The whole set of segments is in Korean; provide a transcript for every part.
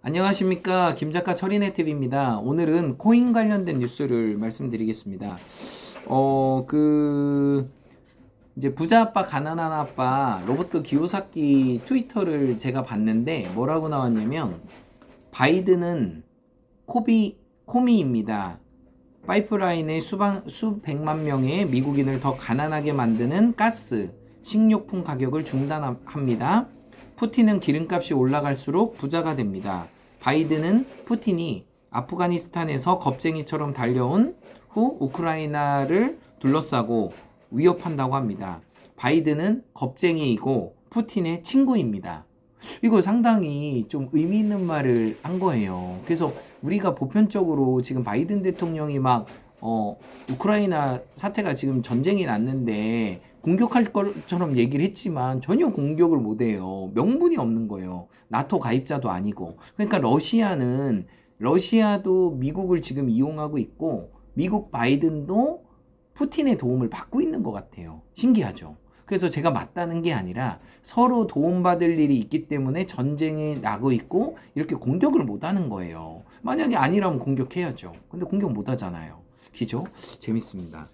안녕하십니까. 김작가 철인의팁입니다. 오늘은 코인 관련된 뉴스를 말씀드리겠습니다. 이제 부자 아빠, 가난한 아빠, 로버트 기요사키 트위터를 제가 봤는데 뭐라고 나왔냐면, 바이든은 코미입니다. 파이프라인에 수백만 명의 미국인을 더 가난하게 만드는 가스, 식료품 가격을 중단합니다. 푸틴은 기름값이 올라갈수록 부자가 됩니다. 바이든은 푸틴이 아프가니스탄에서 겁쟁이처럼 달려온 후 우크라이나를 둘러싸고 위협한다고 합니다. 바이든은 겁쟁이이고 푸틴의 친구입니다. 이거 상당히 좀 의미 있는 말을 한 거예요. 그래서 우리가 보편적으로 지금 바이든 대통령이 우크라이나 사태가 지금 전쟁이 났는데 공격할 것처럼 얘기를 했지만 전혀 공격을 못 해요. 명분이 없는 거예요. 나토 가입자도 아니고. 그러니까 러시아도 미국을 지금 이용하고 있고 미국 바이든도 푸틴의 도움을 받고 있는 것 같아요. 신기하죠? 그래서 제가 맞다는 게 아니라 서로 도움받을 일이 있기 때문에 전쟁이 나고 있고 이렇게 공격을 못 하는 거예요. 만약에 아니라면 공격해야죠. 근데 공격 못 하잖아요. 기죠? 재밌습니다.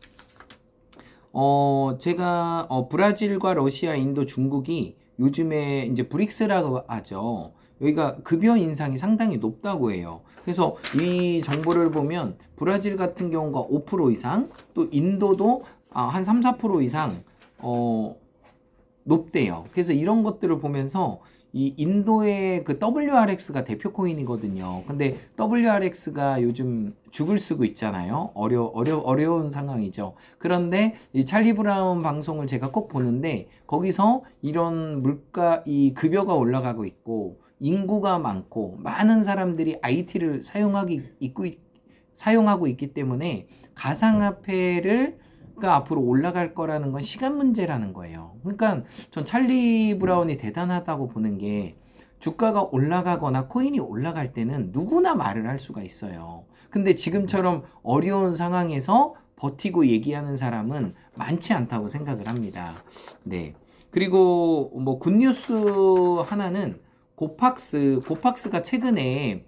제가 브라질과 러시아, 인도, 중국이 요즘에 이제 브릭스라고 하죠. 여기가 급여 인상이 상당히 높다고 해요. 그래서 이 정보를 보면 브라질 같은 경우가 5% 이상, 또 인도도 한 3, 4% 이상 높대요. 그래서 이런 것들을 보면서 이 인도의 그 WRX가 대표 코인이거든요. 근데 WRX가 요즘 죽을 쓰고 있잖아요. 어려운 상황이죠. 그런데 이 찰리 브라운 방송을 제가 꼭 보는데 거기서 이런 이 급여가 올라가고 있고 인구가 많고 많은 사람들이 IT를 사용하고 있기 때문에 가상화폐를 앞으로 올라갈 거라는 건 시간 문제라는 거예요. 그러니까 전 찰리 브라운이 대단하다고 보는 게 주가가 올라가거나 코인이 올라갈 때는 누구나 말을 할 수가 있어요. 근데 지금처럼 어려운 상황에서 버티고 얘기하는 사람은 많지 않다고 생각을 합니다. 네. 그리고 뭐 굿뉴스 하나는 고팍스가 최근에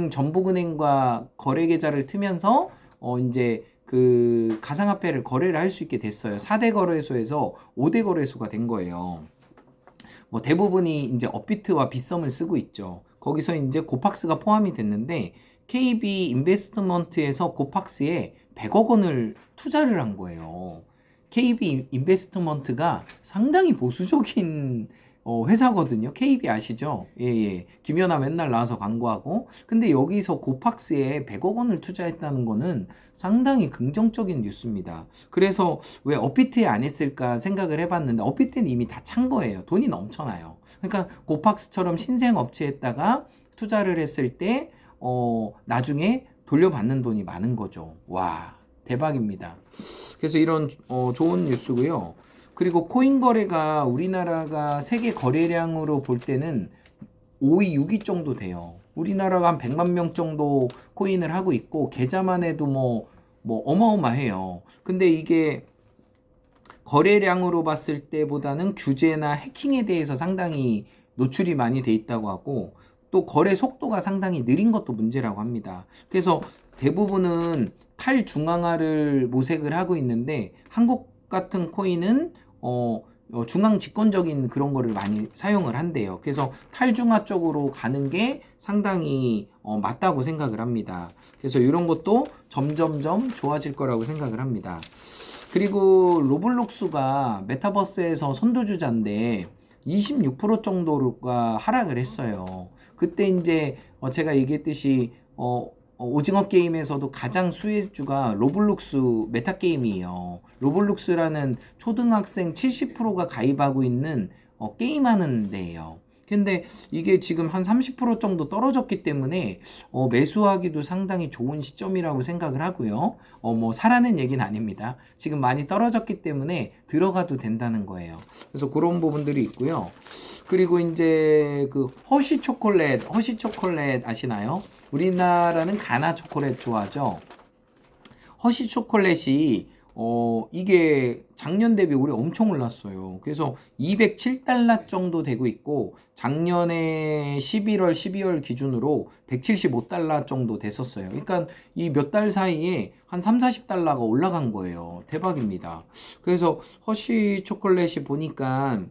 전북은행과 거래 계좌를 트면서 이제 그 가상화폐를 거래를 할 수 있게 됐어요. 4대 거래소에서 5대 거래소가 된 거예요. 뭐 대부분이 이제 업비트와 빗썸을 쓰고 있죠. 거기서 이제 고팍스가 포함이 됐는데 KB 인베스트먼트에서 고팍스에 100억 원을 투자를 한 거예요. KB 인베스트먼트가 상당히 보수적인 회사거든요. KB 아시죠? 예, 예. 김연아 맨날 나와서 광고하고. 근데 여기서 고팍스에 100억 원을 투자했다는 거는 상당히 긍정적인 뉴스입니다. 그래서 왜 업비트에 안 했을까 생각을 해봤는데 업비트는 이미 다 찬 거예요. 돈이 넘쳐나요. 그러니까 고팍스처럼 신생 업체에다가 투자를 했을 때 나중에 돌려받는 돈이 많은 거죠. 와, 대박입니다. 그래서 이런 좋은 뉴스고요. 그리고 코인 거래가 우리나라가 세계 거래량으로 볼 때는 5위, 6위 정도 돼요. 우리나라가 한 100만 명 정도 코인을 하고 있고 계좌만 해도 뭐 어마어마해요. 근데 이게 거래량으로 봤을 때보다는 규제나 해킹에 대해서 상당히 노출이 많이 돼 있다고 하고 또 거래 속도가 상당히 느린 것도 문제라고 합니다. 그래서 대부분은 탈중앙화를 모색을 하고 있는데 한국 같은 코인은 중앙 집권적인 그런 거를 많이 사용을 한대요. 그래서 탈중화 쪽으로 가는 게 상당히 맞다고 생각을 합니다. 그래서 이런 것도 점점점 좋아질 거라고 생각을 합니다. 그리고 로블록스가 메타버스에서 선두주자인데 26% 정도가 하락을 했어요. 그때 이제 제가 얘기했듯이 오징어 게임에서도 가장 수혜주가 로블록스 메타게임이에요. 로블록스라는 초등학생 70%가 가입하고 있는 게임하는 데예요. 근데 이게 지금 한 30% 정도 떨어졌기 때문에 매수하기도 상당히 좋은 시점이라고 생각을 하고요. 뭐 사라는 얘기는 아닙니다. 지금 많이 떨어졌기 때문에 들어가도 된다는 거예요. 그래서 그런 부분들이 있고요. 그리고 이제 그 허쉬 초콜릿 아시나요? 우리나라는 가나 초콜릿 좋아하죠. 허쉬 초콜릿이 이게 작년 대비 올해 엄청 올랐어요. 그래서 207달러 정도 되고 있고, 작년에 11월, 12월 기준으로 175달러 정도 됐었어요. 그러니까 이 몇 달 사이에 한 3, 40달러가 올라간 거예요. 대박입니다. 그래서 허쉬 초콜릿이 보니까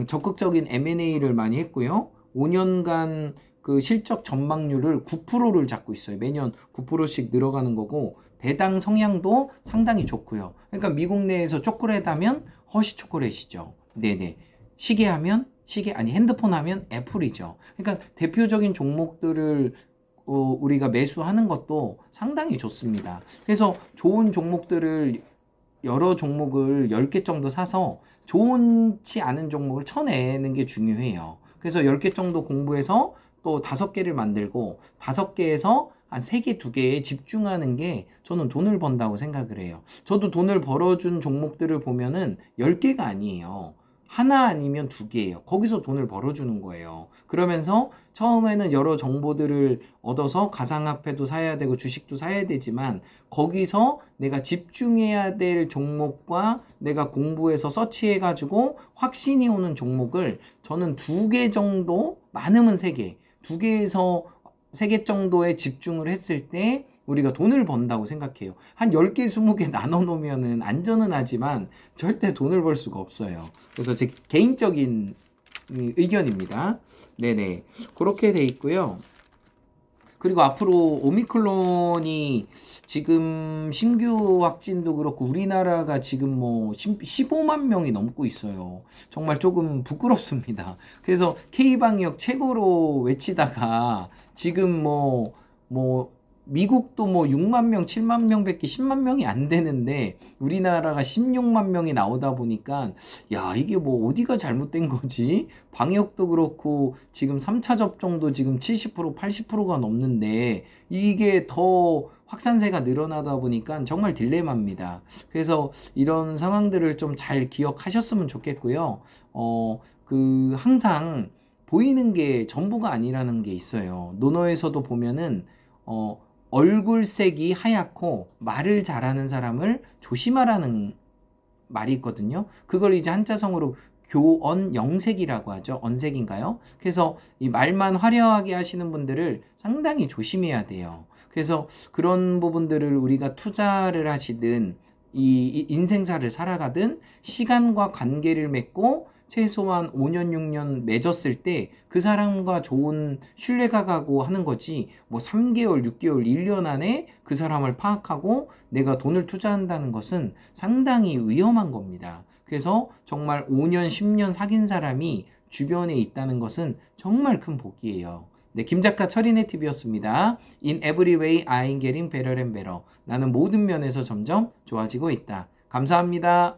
적극적인 M&A를 많이 했고요. 5년간 그 실적 전망률을 9%를 잡고 있어요. 매년 9%씩 늘어가는 거고, 배당 성향도 상당히 좋고요. 그러니까 미국 내에서 초콜릿 하면 허쉬 초콜릿이죠. 네네. 시계 하면 시계, 아니 핸드폰 하면 애플이죠. 그러니까 대표적인 종목들을 우리가 매수하는 것도 상당히 좋습니다. 그래서 좋은 종목들을, 여러 종목을 10개 정도 사서 좋지 않은 종목을 쳐내는 게 중요해요. 그래서 10개 정도 공부해서 또 5개를 만들고 5개에서 한 3개, 2개에 집중하는 게 저는 돈을 번다고 생각을 해요. 저도 돈을 벌어준 종목들을 보면은 10개가 아니에요. 하나 아니면 2개예요. 거기서 돈을 벌어주는 거예요. 그러면서 처음에는 여러 정보들을 얻어서 가상화폐도 사야 되고 주식도 사야 되지만, 거기서 내가 집중해야 될 종목과 내가 공부해서 서치해가지고 확신이 오는 종목을 저는 2개 정도, 많으면 3개, 2개에서 3개 정도에 집중을 했을 때 우리가 돈을 번다고 생각해요. 한 10개, 20개 나눠 놓으면은 안전은 하지만 절대 돈을 벌 수가 없어요. 그래서 제 개인적인 의견입니다. 네네. 그렇게 돼 있고요. 그리고 앞으로 오미크론이 지금 신규 확진도 그렇고 우리나라가 지금 뭐 15만 명이 넘고 있어요. 정말 조금 부끄럽습니다. 그래서 K방역 최고로 외치다가 지금 뭐 미국도 뭐 6만 명, 7만 명밖에 10만 명이 안 되는데 우리나라가 16만 명이 나오다 보니까, 야, 이게 뭐 어디가 잘못된 거지? 방역도 그렇고 지금 3차 접종도 지금 70%, 80%가 넘는데 이게 더 확산세가 늘어나다 보니까 정말 딜레마입니다. 그래서 이런 상황들을 좀 잘 기억하셨으면 좋겠고요. 항상 보이는 게 전부가 아니라는 게 있어요. 논어에서도 보면은 얼굴색이 하얗고 말을 잘하는 사람을 조심하라는 말이 있거든요. 그걸 이제 한자성어로 교언영색이라고 하죠. 언색인가요? 그래서 이 말만 화려하게 하시는 분들을 상당히 조심해야 돼요. 그래서 그런 부분들을 우리가 투자를 하시든 이 인생사를 살아가든 시간과 관계를 맺고 최소한 5년, 6년 맺었을 때 그 사람과 좋은 신뢰가 가고 하는 거지, 뭐 3개월, 6개월, 1년 안에 그 사람을 파악하고 내가 돈을 투자한다는 것은 상당히 위험한 겁니다. 그래서 정말 5년, 10년 사귄 사람이 주변에 있다는 것은 정말 큰 복이에요. 네, 김작가 철인의 TV였습니다. In every way, I'm getting better and better. 나는 모든 면에서 점점 좋아지고 있다. 감사합니다.